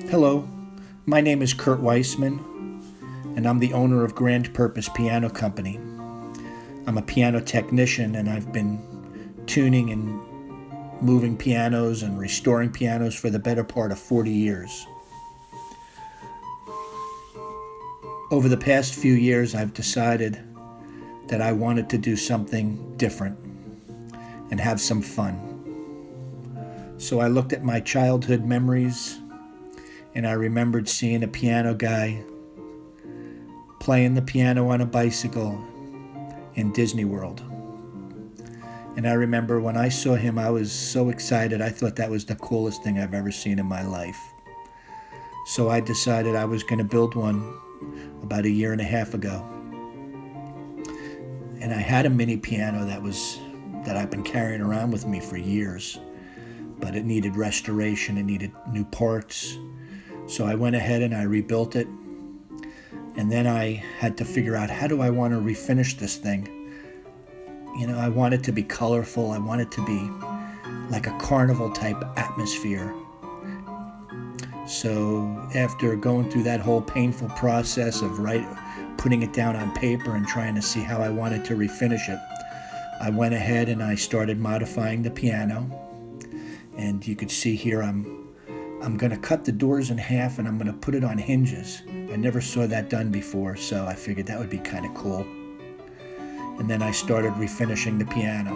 Hello, my name is Kurt Weissman, and I'm the owner of Grand Purpose Piano Company. I'm a piano technician, and I've been tuning and moving pianos and restoring pianos for the better part of 40 years. Over the past few years, I've decided that I wanted to do something different and have some fun. So I looked at my childhood memories, and I remembered seeing a piano guy playing the piano on a bicycle in Disney World. And I remember when I saw him, I was so excited. I thought that was the coolest thing I've ever seen in my life. So I decided I was going to build one about a year and a half ago. And I had a mini piano that I've been carrying around with me for years, but it needed restoration, it needed new parts. So I went ahead and I rebuilt it. And then I had to figure out, how do I want to refinish this thing? You know, I want it to be colorful. I want it to be like a carnival type atmosphere. So after going through that whole painful process of putting it down on paper and trying to see how I wanted to refinish it, I went ahead and I started modifying the piano. And you could see here I'm going to cut the doors in half and I'm going to put it on hinges. I never saw that done before, so I figured that would be kind of cool. And then I started refinishing the piano.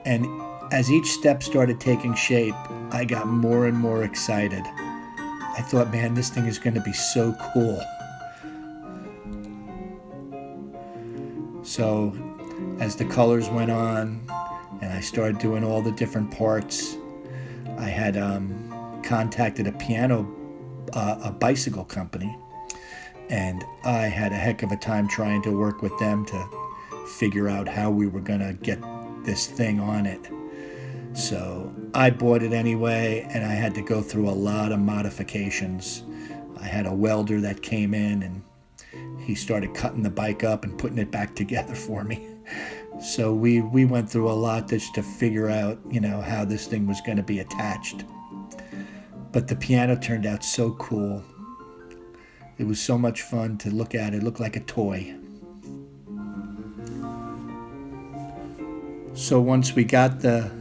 And as each step started taking shape, I got more and more excited. I thought, man, this thing is going to be so cool. So as the colors went on and I started doing all the different parts, I had contacted a bicycle company, and I had a heck of a time trying to work with them to figure out how we were going to get this thing on it. So I bought it anyway, and I had to go through a lot of modifications. I had a welder that came in, and he started cutting the bike up and putting it back together for me. So we went through a lot just to figure out, how this thing was going to be attached. But the piano turned out so cool. It was so much fun to look at. It looked like a toy. So once we got the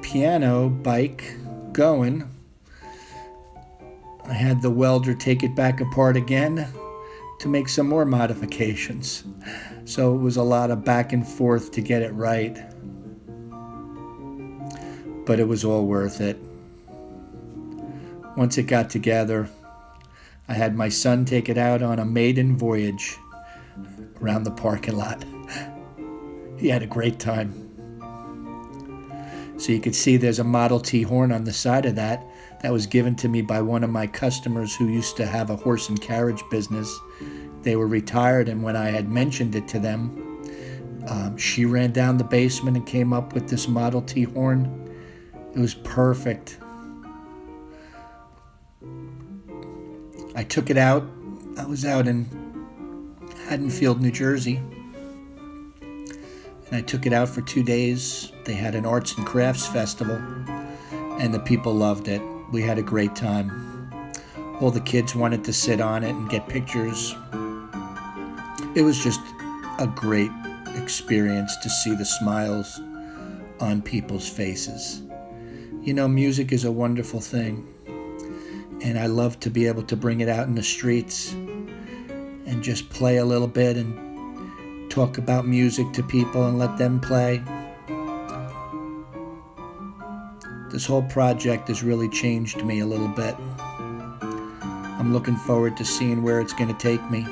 piano bike going, I had the welder take it back apart again to make some more modifications. So it was a lot of back and forth to get it right. But it was all worth it. Once it got together, I had my son take it out on a maiden voyage around the parking lot. He had a great time. So you could see there's a Model T horn on the side of that. That was given to me by one of my customers who used to have a horse and carriage business. They were retired, and when I had mentioned it to them, she ran down the basement and came up with this Model T horn. It was perfect. I took it out. I was out in Haddonfield, New Jersey, and I took it out for 2 days. They had an arts and crafts festival, and the people loved it. We had a great time. All the kids wanted to sit on it and get pictures. It was just a great experience to see the smiles on people's faces. Music is a wonderful thing, and I love to be able to bring it out in the streets and just play a little bit and talk about music to people and let them play. This whole project has really changed me a little bit. I'm looking forward to seeing where it's going to take me.